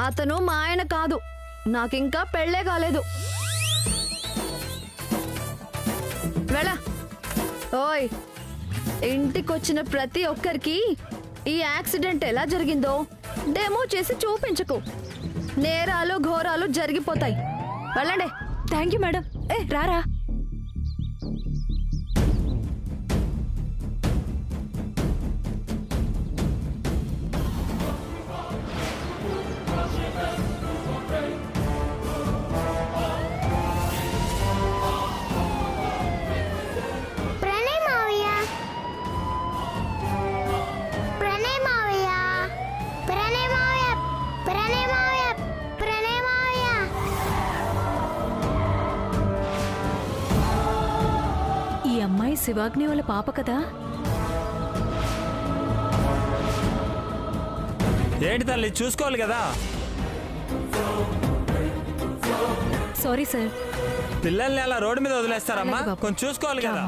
అతను మా ఆయన కాదు, నాకింకా పెళ్ళే కాలేదు. వెళ్ళా. ఓయ్, ఇంటికొచ్చిన ప్రతి ఒక్కరికి ఈ యాక్సిడెంట్ ఎలా జరిగిందో డెమో చేసి చూపించకు. నేరాలు ఘోరాలు జరిగిపోతాయి. వెళ్ళండి. Thank you madam. రారా. శివాగ్ని వాళ్ళ పాప కదా? ఏంటి తల్లి, చూసుకోవాలి కదా. Sorry sir. పిల్లల్ని అలా రోడ్డు మీద వదిలేస్తారమ్మా, కొంచెం చూసుకోవాలి కదా.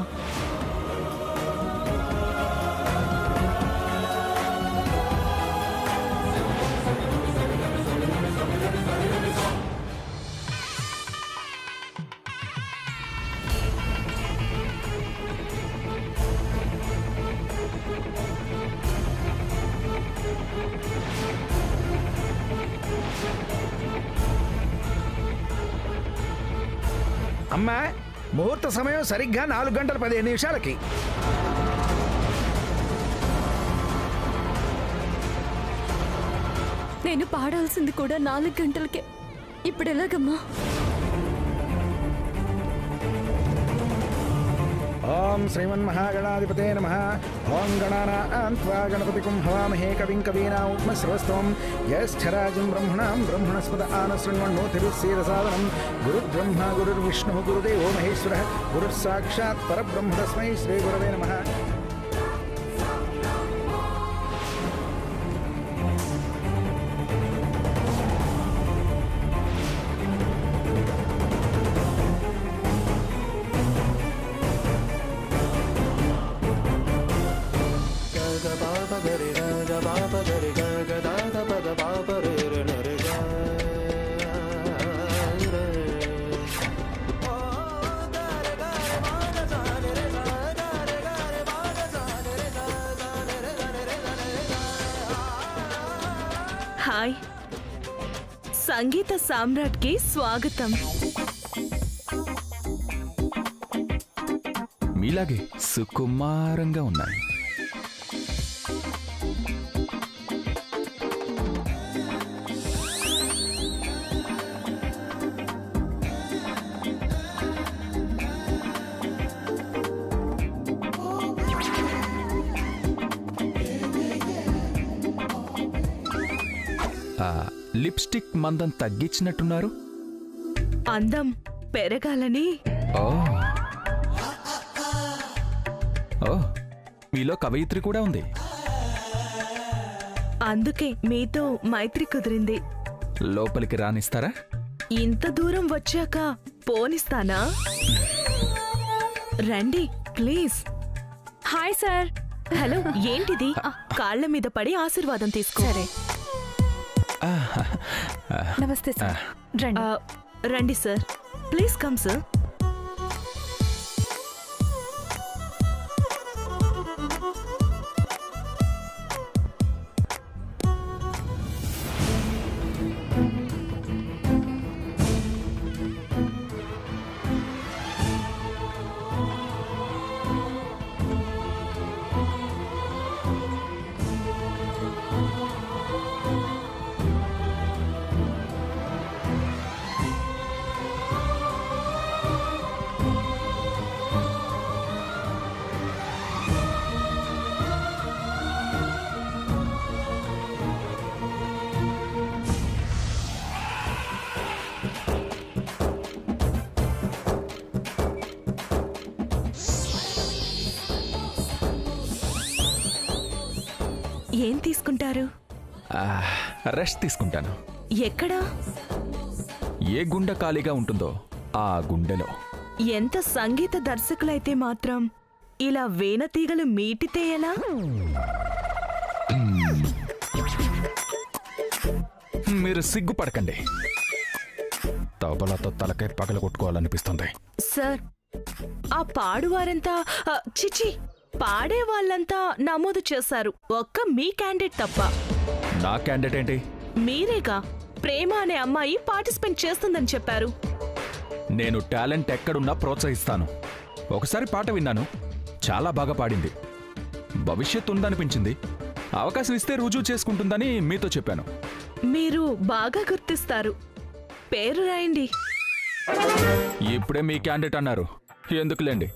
అమ్మా, ముహూర్త సమయం సరిగ్గా 4:15 నేను పాడాల్సింది కూడా 4 గంటలకే. ఇప్పుడు ఎలాగమ్మా? ఓం శ్రీమన్మహాగణాధిపతే నమః. ఓం గణానాం త్వా గణపతిం హవామహే కవిం కవీనాముపమశ్రవస్తవం. జ్యేష్ఠరాజం బ్రహ్మణాం బ్రహ్మణస్పద ఆనశృణ్వన్నోతిభిస్సేదసాదనం. గురుర్బ్రహ్మ గురుర్విష్ణుః గురుదేవో మహేశ్వరः గురుస్సాక్షాత్ పరబ్రహ్మ తస్మై శ్రీ గురవే నమః. హాయ్, సంగీత సామ్రాట్ కి స్వాగతం. మీలాగే సుకుమారంగా ఉన్నాయి. లిప్స్టిక్ మందం తగ్గించినట్టున్నారు. అందం పెరగాలని. ఓ, మీలో కవయిత్రి కూడా ఉంది. అందుకే మీతో మైత్రి కుదిరింది. లోపలికి రానిస్తారా? ఇంత దూరం వచ్చాక పోనిస్తానా? రండి ప్లీజ్. Hi sir. హలో, ఏంటిది? కాళ్ల మీద పడి ఆశీర్వాదం తీసుకో. సరే. నమస్తే సార్. రండి. రండి సార్, ప్లీజ్ కమ్ సార్. ఏం తీసుకుంటారు? రెస్ట్ తీసుకుంటాను. ఎక్కడా? ఏ గుండె ఖాళీగా ఉంటుందో ఆ గుండెలో. ఎంత సంగీత దర్శకులైతే మాత్రం ఇలా వేనతీగలు మీటితే ఎలా? మీరు సిగ్గుపడకండి. తబలతో తలకాయ పగల కొట్టుకోవాలనిపిస్తుంది. సార్, ఆ పాడువారంతా చిచి పాడే వాళ్ళంతా నమోదు చేశారు. ఒక్క మీ క్యాండిడేట్ తప్ప. నా క్యాండిడేట్ ఏంటి? మీరేగా ప్రేమ అనే అమ్మాయి పార్టిసిపేట్ చేస్తుందని చెప్పారు. నేను టాలెంట్ ఎక్కడున్నా ప్రోత్సహిస్తాను. ఒకసారి పాట విన్నాను, చాలా బాగా పాడింది. భవిష్యత్తు ఉందనిపించింది. అవకాశం ఇస్తే రుజువు చేసుకుంటుందని మీతో చెప్పాను. మీరు బాగా గుర్తిస్తారు. పేరు రాయండి. ఇప్పుడే మీ క్యాండిడేట్ అన్నారు, ఎందుకులేండి.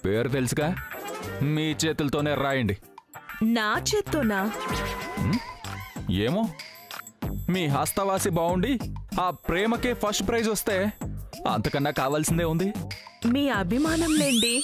పేరు తెలుసుగా, మీ చేతులతోనే రాయండి. నా చేత్తోనా? ఏమో, మీ హస్తవాసి బాగుండి ఆ ప్రేమకే ఫస్ట్ ప్రైజ్ వస్తే అంతకన్నా కావాల్సిందే ఉంది. మీ అభిమానం లేండి.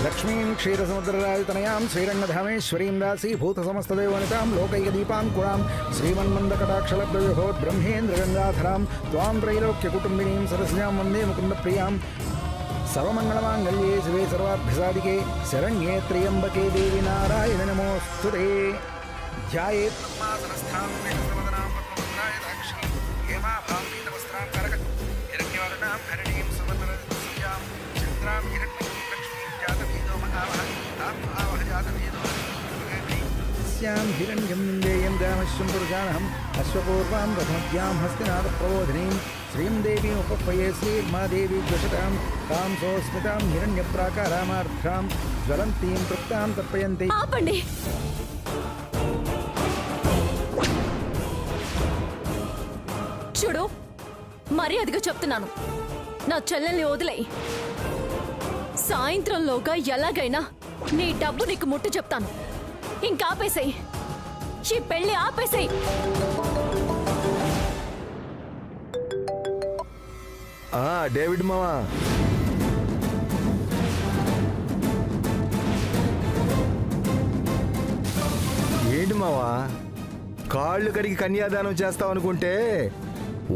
లక్ష్మీం క్షీరసముద్రరాజతనయాం శ్రీరంగధామేశ్వరీం దాసీ భూతసమస్తదేవనితాం లోకైకదీపాంకురాం శ్రీమన్మందకటాక్షలబ్ధవిభోత్ బ్రహ్మేంద్రగంగాధరాం త్వాం త్రైలోక్యకుటుంబినీం సరస్యాం వందే ముకుందప్రియాం సర్వమంగళమాంగళ్యే శివే సర్వాభ్యసాదికే శరణ్యే త్ర్యంబకే దేవి నారాయణ నమోస్తుతే ధ్యాయేత్ పద్మాసనస్థాం మేఘసర్వదనాం పద్మపుత్రాయతాక్షం హేమాభాం పీతవస్త్రాం కరకట్ హిరణ్యవర్ణాం హరిణీం సువర్ణరజతస్యాం చంద్రాం హిరణ్మయీం హిరణ్యం నిందేయం రామశ్వం పురుషాణం అశ్వపూర్వాం రథమద్యాం హస్తినాథప్రబోధినీం శ్రీం దేవీం ఉపపయే శ్రీర్మాదేవీ ద్వషతాం తాం సోస్మితాం హిరణ్యప్రాకారామార్ధ్రాం జ్వలంతీం తృప్తాం తర్పయంతి. ఆపండి. చూడు, మర్యాదగా చెప్తున్నాను, నా చెల్లెల్ని వదిలేయి. సాయంత్రంలోగా ఎలాగైనా నీ డబ్బు నీకు ముట్టు చెప్తాను. ఇంకా ఆపేసేయి, ఈ పెళ్లి ఆపేసేయి. డేవిడ్ మావా, ఏంటి మావా కాళ్ళు కడిగి కన్యాదానం చేస్తావు అనుకుంటే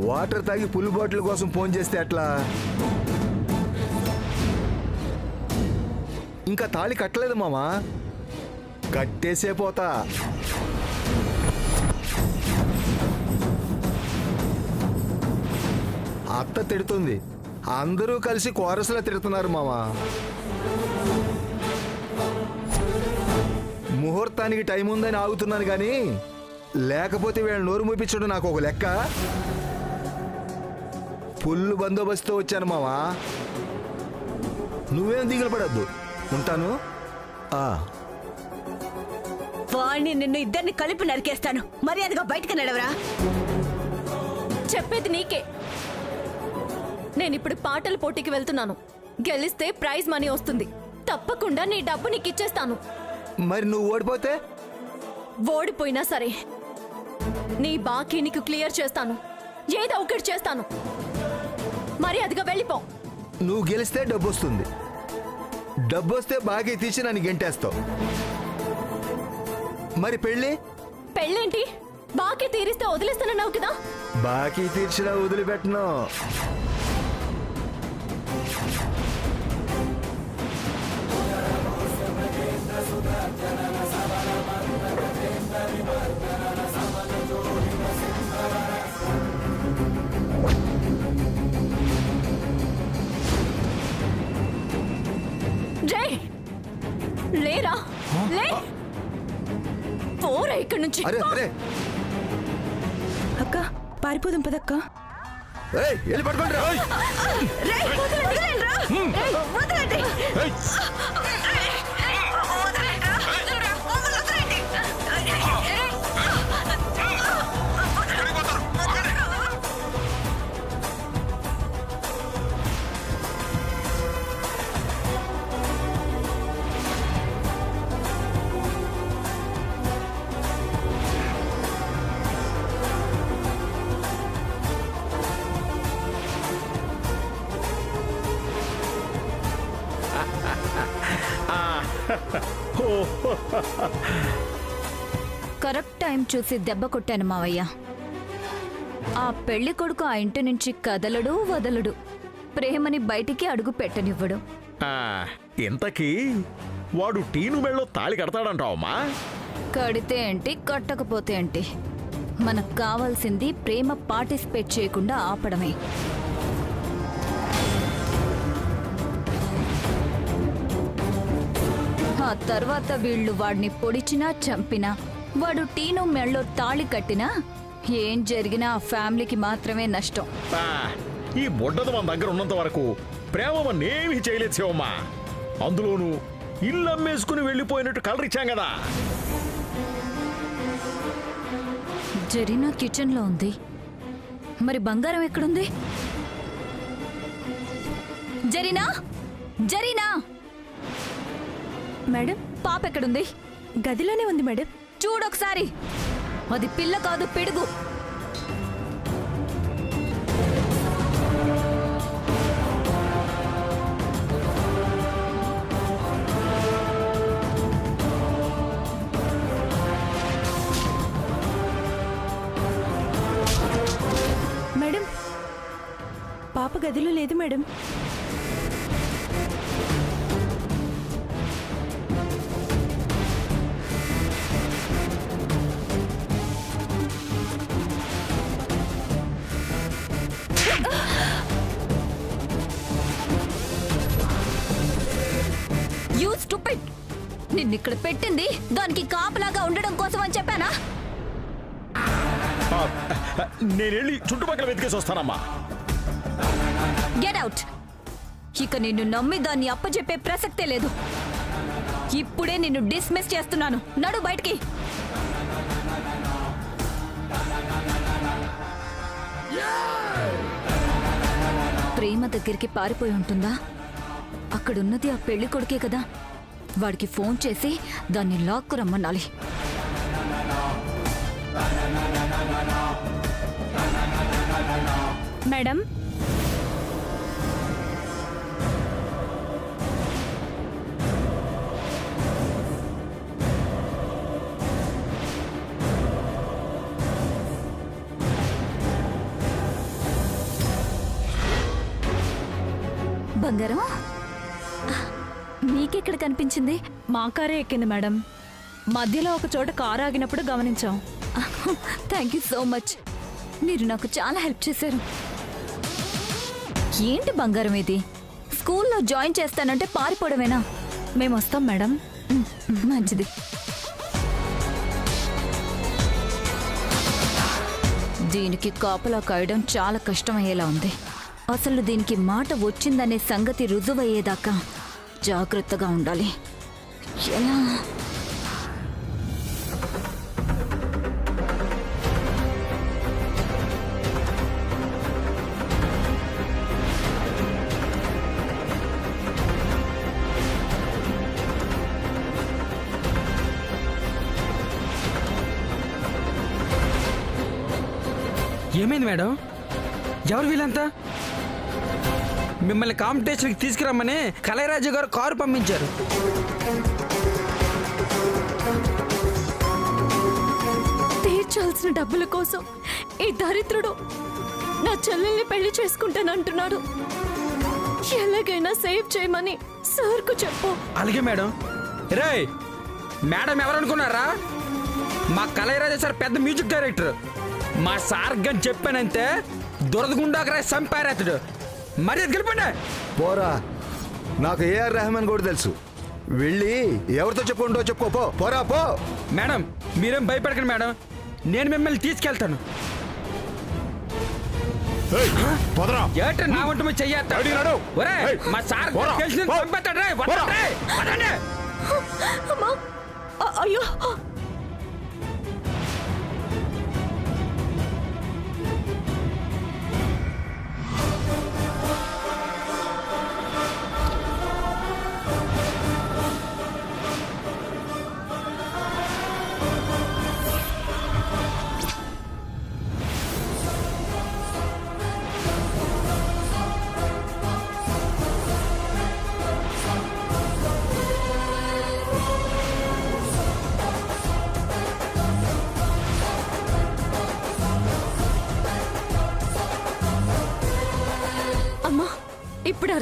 వాటర్ తాగి పుల్ బాటిల్ కోసం ఫోన్ చేస్తే ఎట్లా? ఇంకా తాళి కట్టలేదు మామా, కట్టేసే పోతా. అత్త తిడుతుంది, అందరూ కలిసి కోరసులా తిడుతున్నారు మామా. ముహూర్తానికి టైం ఉందని ఆగుతున్నాను కానీ లేకపోతే వీళ్ళ నోరు మూపించడం నాకు ఒక లెక్క. ఫుల్ బందోబస్తుతో వచ్చాను మామా, నువ్వేం దిగులు పడద్దు, ఉంటాను. వాణ్ణి నిన్ను ఇద్దరిని కలిపి నరికేస్తాను. మర్యాదగా బయటకు నడవరా. చెప్పేది నీకే. నేనిప్పుడు పాటల పోటీకి వెళ్తున్నాను. గెలిస్తే ప్రైజ్ మనీ వస్తుంది. తప్పకుండా నీ డబ్బు నీకు ఇచ్చేస్తాను. మరి నువ్వు ఓడిపోతే? ఓడిపోయినా సరే నీ బాకీ నీకు క్లియర్ చేస్తాను. ఏదో ఒకటి చేస్తాను. మర్యాదగా వెళ్ళిపో. నువ్వు గెలిస్తే డబ్బు వస్తుంది, డబ్బు వస్తే బాకీ తీసి నన్ను గెంటేస్తావు. మరి పెళ్ళి? పెళ్ళేంటి? బాకీ తీరిస్తే వదిలేస్తానన్నావు కదా. బాకీ తీర్చినా వదిలిపెట్టను. జై, లేరా, లే, పోరా ఇక్కడి నుంచి. అరే అరే అక్క, పారిపోదాం పదక్క. వెళ్ళి పట్టుకోండి రా. కరెక్ట్ టైం చూసి దెబ్బ కొట్టాను మావయ్య. ఆ పెళ్లి కొడుకు ఆ ఇంటి నుంచి కదలడు వదలడు, ప్రేమని బయటికి అడుగు పెట్టనివ్వడు. ఇంతకీ వాడు టీను మెళ్ళో తాళి కడతాడంటావమ్మా? కడితే ఏంటి, కట్టకపోతే ఏంటి, మనకు కావాల్సింది ప్రేమ పార్టిసిపేట్ చేయకుండా ఆపడమే. ఆ తర్వాత వీళ్ళు వాడిని పొడిచినా చంపినా, వాడు టీను మెళ్ళో తాళి కట్టినా ఏం జరిగినా ఆ ఫ్యామిలీకి మాత్రమే నష్టం. ఈ బొడ్డది మన దగ్గర ఉన్నంత వరకు ప్రేమ మన్నేమీ చేయలేదు శివమ్మా. అందులోనూ ఇల్లు అమ్మేసుకుని వెళ్ళిపోయినట్టు కలరిచ్చాం కదా. జరీనా కిచెన్ లో ఉంది, మరి బంగారం ఎక్కడుంది? జరీనా, జరీనా మేడం, పాప ఎక్కడుంది? గదిలోనే ఉంది మేడం. చూడొకసారి, అది పిల్ల కాదు పిడుగు. మేడం, పాప గదిలో లేదు మేడం. You stupid! నిన్నిక్కడ పెట్టింది దానికి కాపలాగా ఉండడం కోసం అని చెప్పానా? నేనెళ్ళి చుట్టుపక్కల వెతికేసి వస్తానమ్మా. Get out! ఇక నిన్ను నమ్మి దాన్ని అప్పచెప్పే ప్రసక్తే లేదు. ఇప్పుడే నిన్ను డిస్మిస్ చేస్తున్నాను. నడు బయటికి. ప్రేమ దగ్గరికి పారిపోయి ఉంటుందా? అక్కడున్నది ఆ పెళ్లి కొడుకే కదా. వాడికి ఫోన్ చేసి దాన్ని లాక్కు రమ్మనాలి. మేడం, బంగారం, నీకెక్కడ కనిపించింది? మా కారే ఎక్కింది మేడం. మధ్యలో ఒక చోట కారు ఆగినప్పుడు గమనించాం. Thank you so much. మీరు నాకు చాలా హెల్ప్ చేశారు. ఏంటి బంగారం ఇది? స్కూల్లో జాయిన్ చేస్తానంటే పారిపోవడమేనా? మేము వస్తాం మేడం. మంచిది. దీనికి కాపలా కాయడం చాలా కష్టమయ్యేలా ఉంది. అసలు దీనికి మాట వచ్చిందనే సంగతి రుజువయ్యేదాకా జాగ్రత్తగా ఉండాలి. ఎలా? ఏమైంది మేడం? ఎవరు వీళ్ళంతా? మిమ్మల్ని కాంపిటీషన్కి తీసుకురమ్మని కళారాజు గారు కారు పంపించారు. తీర్చాల్సిన డబ్బుల కోసం ఈ దరిద్రుడు నా చెల్లెల్ని పెళ్లి చేసుకుంటానంటున్నాడు. ఎలాగైనా సేవ్ చేయమని సార్కు చెప్పు. అలాగే మేడం. రే మేడం ఎవరనుకున్నారా? మా కళారాజు సార్ పెద్ద మ్యూజిక్ డైరెక్టర్. మా సార్ గని చెప్పానంటే దొరదగుండాకరా సంపారేతుడు. మరి గెలిపండి. పోరా, నాకు ఏఆర్ రెహమాన్ కూడా తెలుసు. వెళ్ళి ఎవరితో చెప్పుకుంటో చెప్పుకో. పోరా పో. మేడం మీరేం భయపడకండి మేడం, నేను మిమ్మల్ని తీసుకెళ్తాను. ఏట నా వంట మీద చెయ్యేస్తాడు. మా సార్ తెలిసి పంపేస్తాడు. అయ్యో,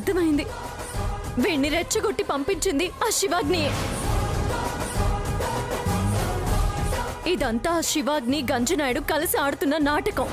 అర్థమైంది. వీణ్ణి రెచ్చగొట్టి పంపించింది ఆ శివాగ్ని. ఇదంతా ఆ శివాగ్ని గంజనాయుడు కలిసి ఆడుతున్న నాటకం.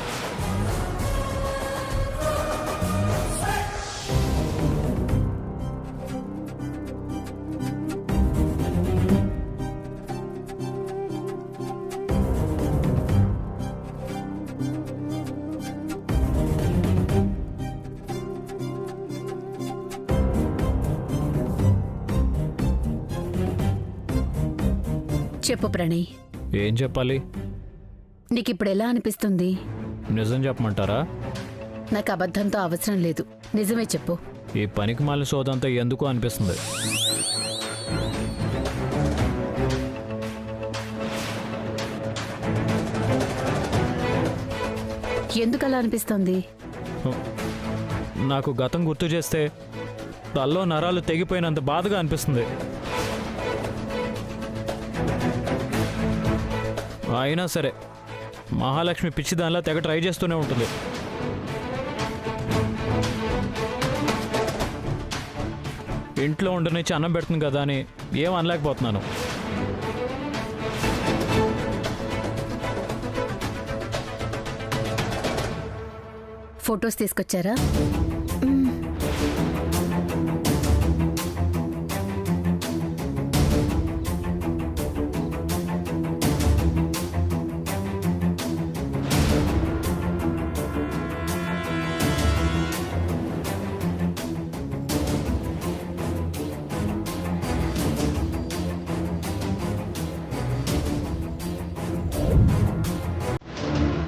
చెప్పు ప్రణయ్, ఏం చెప్పాలి? నీకిప్పుడు ఎలా అనిపిస్తుంది? నిజం చెప్పమంటారా? నాకు అబద్ధంతో అవసరం లేదు, నిజమే చెప్పు. ఈ పనికి మాలిన సోదంతా ఎందుకు అనిపిస్తుంది. ఎందుకలా అనిపిస్తుంది? నాకు గతం గుర్తు చేస్తే తల్లో నరాలు తెగిపోయినంత బాధగా అనిపిస్తుంది. అయినా సరే మహాలక్ష్మి పిచ్చిదానిలా తెగ ట్రై చేస్తూనే ఉంటుంది. ఇంట్లో ఉండనిచ్చి అన్నం పెడుతుంది కదా అని ఏం అనలేకపోతున్నాను. ఫొటోస్ తీసుకొచ్చారా?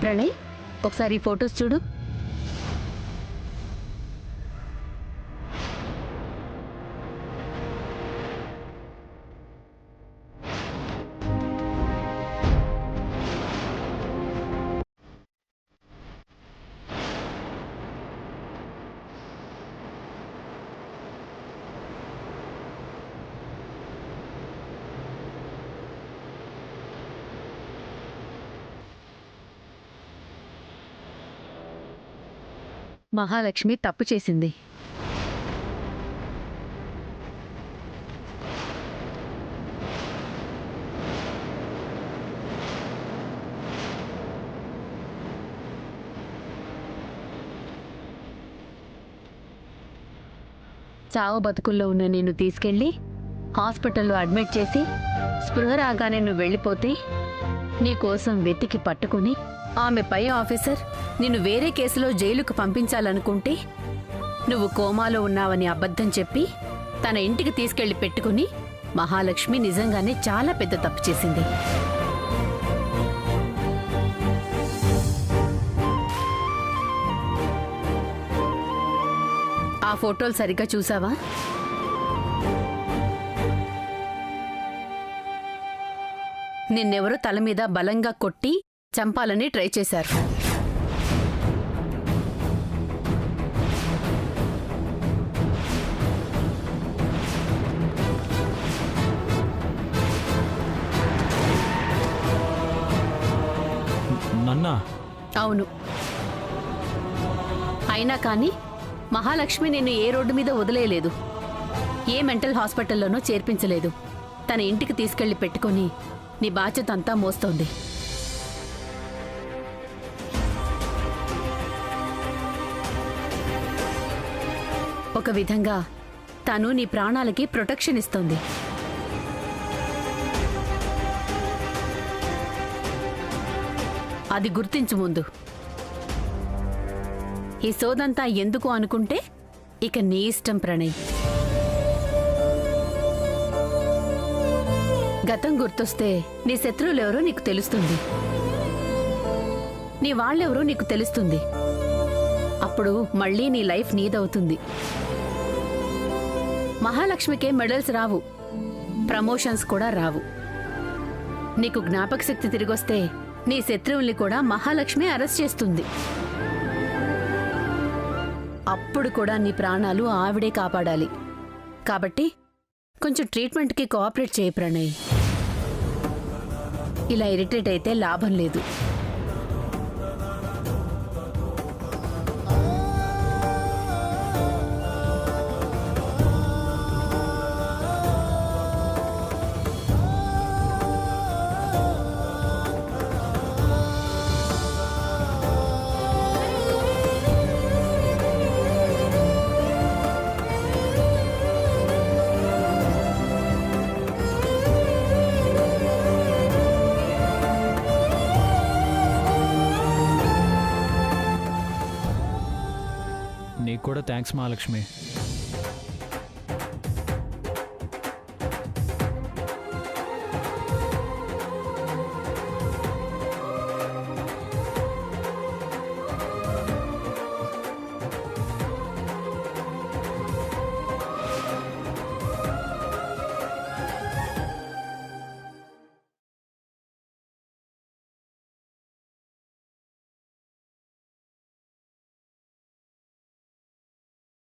ప్రణయ్, ఒకసారి ఈ ఫొటోస్ చూడు. మహాలక్ష్మి తప్పు చేసింది. చావు బతుకుల్లో ఉన్న నిన్ను తీసుకెళ్ళి హాస్పిటల్లో అడ్మిట్ చేసి స్పృహ రాగానే నువ్వు వెళ్ళిపోతే నీకోసం వెతికి పట్టుకుని ఆమె పై ఆఫీసర్ నిన్ను వేరే కేసులో జైలుకు పంపించాలనుకుంటే నువ్వు కోమాలో ఉన్నావని అబద్ధం చెప్పి తన ఇంటికి తీసుకెళ్లి పెట్టుకుని మహాలక్ష్మి నిజంగానే చాలా పెద్ద తప్పు చేసింది. ఆ ఫోటోలు సరిగ్గా చూసావా? నిన్నెవరో తల మీద బలంగా కొట్టి చంపాలని ట్రై చేశారు. నన్నా? అవును. అయినా కానీ మహాలక్ష్మి నిన్ను ఏ రోడ్డు మీద వదిలేయలేదు, ఏ మెంటల్ హాస్పిటల్లోనో చేర్పించలేదు. తన ఇంటికి తీసుకెళ్లి పెట్టుకొని నీ బాధ్యత అంతా మోస్తోంది. ఒక విధంగా తను నీ ప్రాణాలకి ప్రొటెక్షన్ ఇస్తోంది. అది గుర్తించు ముందు. ఈ సోదంతా ఎందుకు అనుకుంటే ఇక నీ ఇష్టం ప్రణయ్. గతం గుర్తొస్తే నీ శత్రువులెవరో నీకు తెలుస్తుంది, నీ వాళ్ళెవరో నీకు తెలుస్తుంది. అప్పుడు మళ్ళీ నీ లైఫ్ నీదవుతుంది. మహాలక్ష్మికే మెడల్స్ రావు, ప్రమోషన్స్ కూడా రావు. నీకు జ్ఞాపక శక్తి తిరిగొస్తే నీ శత్రువుల్ని కూడా మహాలక్ష్మి అరెస్ట్ చేస్తుంది. అప్పుడు కూడా నీ ప్రాణాలు ఆవిడే కాపాడాలి. కాబట్టి కొంచెం ట్రీట్మెంట్కి కోఆపరేట్ చేయి ప్రణయ్. ఇలా ఇరిటేట్ అయితే లాభం లేదు. కూడా థ్యాంక్స్ మహాలక్ష్మి.